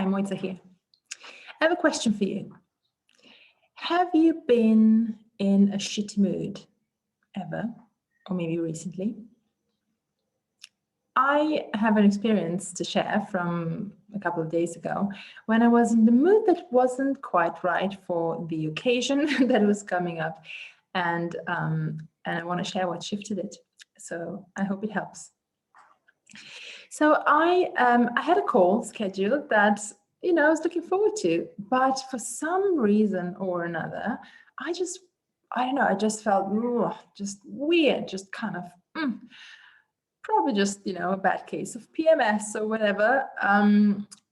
Hi, Moitza here. I have a question for you. Have you been in a shitty mood ever, or maybe recently? I have an experience to share from a couple of days ago when I was in the mood that wasn't quite right for the occasion that was coming up, and I want to share what shifted it. So I hope it helps. So I had a call scheduled that I was looking forward to, but for some reason or another, I don't know, I just felt just weird, just kind of probably just a bad case of PMS or whatever.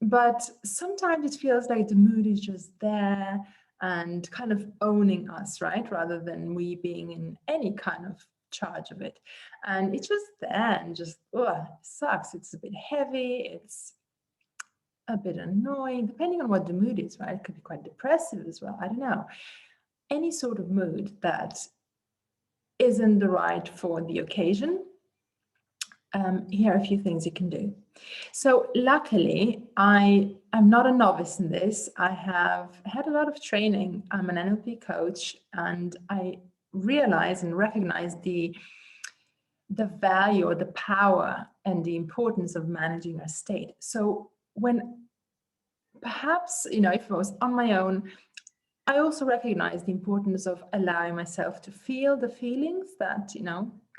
But sometimes it feels like the mood is just there and kind of owning us, right? Rather than we being in any kind of charge of it. And it's just there and just, it sucks. It's a bit heavy. It's a bit annoying, depending on what the mood is, right? It could be quite depressive as well. I don't know. Any sort of mood that isn't the right for the occasion. Here are a few things you can do. So luckily, I'm not a novice in this. I have had a lot of training. I'm an NLP coach, and I realize and recognize the value or the power and the importance of managing our state. So when perhaps, if I was on my own, I also recognize the importance of allowing myself to feel the feelings that,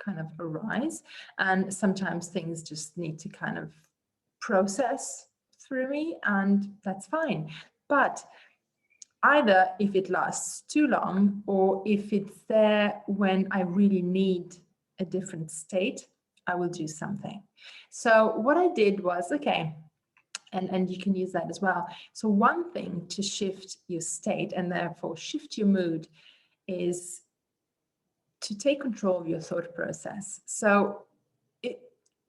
kind of arise. And sometimes things just need to kind of process through me, and that's fine. But either if it lasts too long or if it's there when I really need a different state, I will do something. So what I did was, okay, and you can use that as well. So one thing to shift your state and therefore shift your mood is to take control of your thought process. So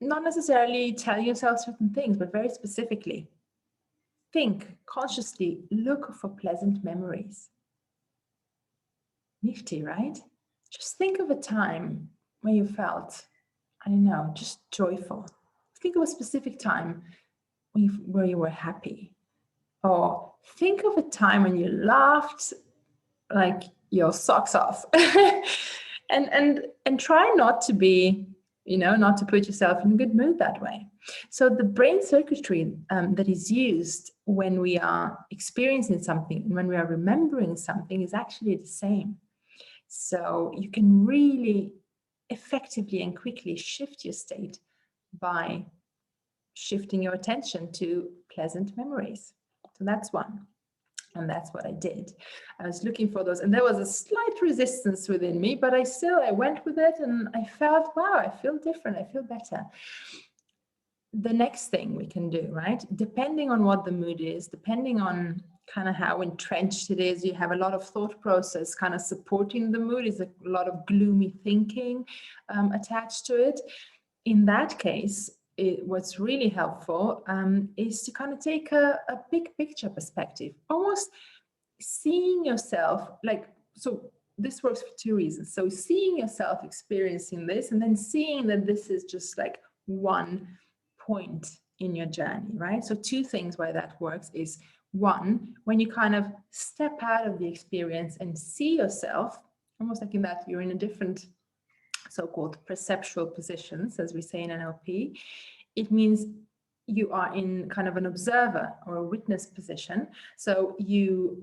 not necessarily tell yourself certain things, but very specifically, think consciously, look for pleasant memories. Nifty, right? Just think of a time when you felt, I don't know, just joyful. Think of a specific time where you were happy. Or think of a time when you laughed like your socks off. and try not to be, not to put yourself in a good mood that way. So the brain circuitry that is used when we are experiencing something and when we are remembering something is actually the same. So you can really effectively and quickly shift your state by shifting your attention to pleasant memories. So that's one. And that's what I did. I was looking for those, and there was a slight resistance within me, but I went with it, and I felt, wow, I feel different. I feel better. The next thing we can do, right? Depending on what the mood is, depending on kind of how entrenched it is, you have a lot of thought process kind of supporting the mood, is a lot of gloomy thinking attached to it. In that case, what's really helpful is to kind of take a big picture perspective, almost seeing yourself so this works for two reasons. So seeing yourself experiencing this, and then seeing that this is just like one point in your journey, right? So two things why that works is, one, when you kind of step out of the experience and see yourself, almost like in that you're in a different so-called perceptual positions, as we say in NLP, it means you are in kind of an observer or a witness position. So you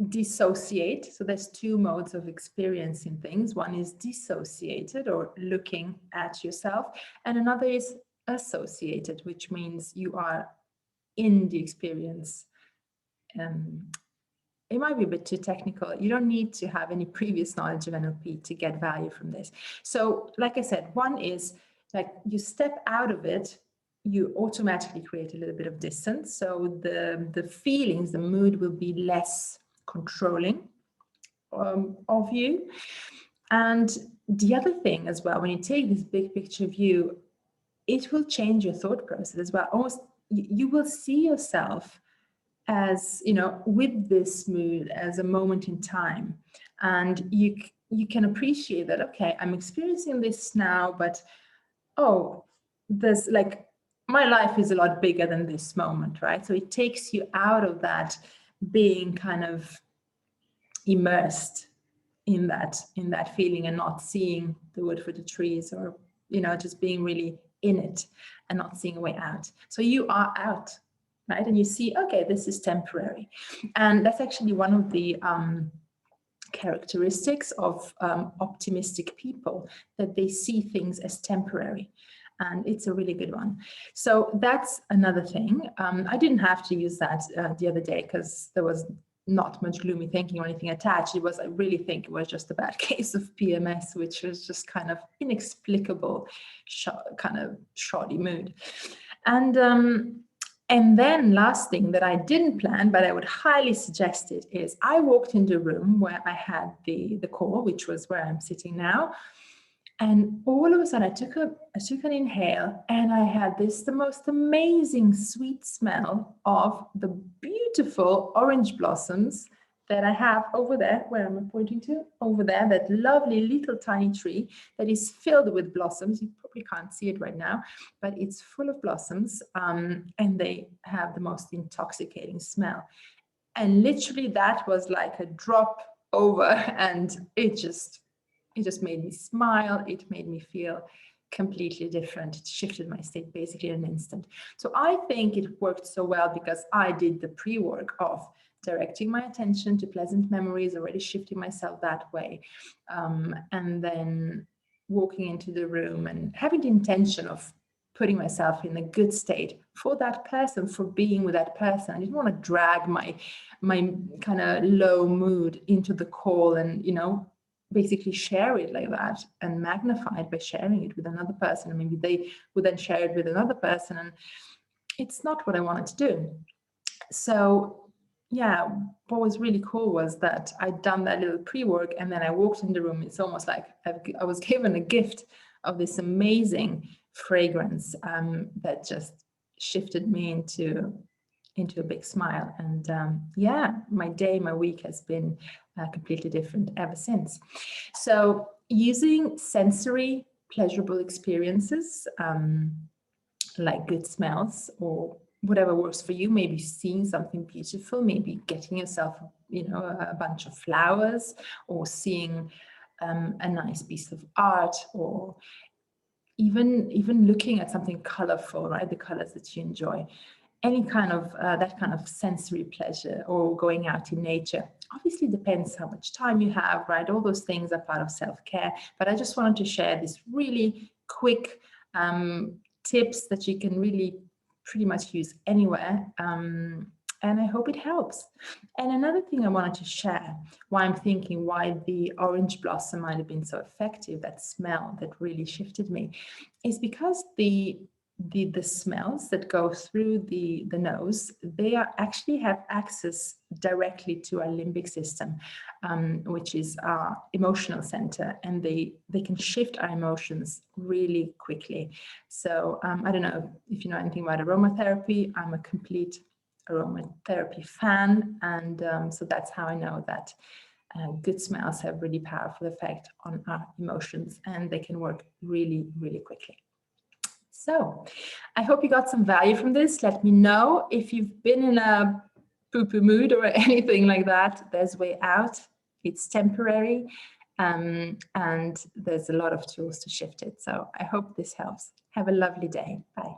dissociate. So there's two modes of experiencing things. One is dissociated or looking at yourself, and another is associated, which means you are in the experience. It might be a bit too technical. You don't need to have any previous knowledge of NLP to get value from this. So like I said, one is like you step out of it, you automatically create a little bit of distance. So the feelings, the mood will be less controlling of you. And the other thing as well, when you take this big picture view, it will change your thought process as well. Almost you will see yourself as, with this mood as a moment in time, and you can appreciate that, okay, I'm experiencing this now, but there's like my life is a lot bigger than this moment, right? So it takes you out of that being kind of immersed in that feeling and not seeing the wood for the trees, or just being really in it and not seeing a way out. So you are out, right? And you see, okay, this is temporary. And that's actually one of the characteristics of optimistic people, that they see things as temporary. And it's a really good one. So that's another thing. I didn't have to use that the other day because there was not much gloomy thinking or anything attached. I really think it was just a bad case of PMS, which was just kind of inexplicable, kind of shoddy mood. And then last thing that I didn't plan, but I would highly suggest it, is I walked into a room where I had the call, which was where I'm sitting now. And all of a sudden I took an inhale, and I had the most amazing sweet smell of the beautiful orange blossoms that I have over there. Where am I pointing to? Over there, that lovely little tiny tree that is filled with blossoms. You probably can't see it right now, but it's full of blossoms, and they have the most intoxicating smell. And literally that was like a drop over, and it just made me smile. It made me feel completely different. It shifted my state basically in an instant. So I think it worked so well because I did the pre-work of directing my attention to pleasant memories, already shifting myself that way, and then walking into the room and having the intention of putting myself in a good state for that person, for being with that person. I didn't want to drag my kind of low mood into the call and, basically share it like that and magnify it by sharing it with another person. And maybe they would then share it with another person. And it's not what I wanted to do. So yeah, what was really cool was that I'd done that little pre-work, and then I walked in the room. It's almost like I was given a gift of this amazing fragrance that just shifted me into a big smile. And yeah, my day, my week has been completely different ever since. So using sensory pleasurable experiences, like good smells or whatever works for you, maybe seeing something beautiful, maybe getting yourself, a bunch of flowers, or seeing a nice piece of art, or even looking at something colorful, right? The colors that you enjoy. Any kind of that kind of sensory pleasure, or going out in nature. Obviously depends how much time you have, right? All those things are part of self-care, but I just wanted to share this really quick tips that you can really pretty much use anywhere, and I hope it helps. And another thing I wanted to share, why the orange blossom might have been so effective, that smell that really shifted me, is because the smells that go through the nose, they actually have access directly to our limbic system, which is our emotional center, and they can shift our emotions really quickly. So I don't know if you know anything about aromatherapy. I'm a complete aromatherapy fan, and so that's how I know that good smells have really powerful effect on our emotions, and they can work really, really quickly. So I hope you got some value from this. Let me know if you've been in a poo-poo mood or anything like that. There's a way out. It's temporary, and there's a lot of tools to shift it. So I hope this helps. Have a lovely day. Bye.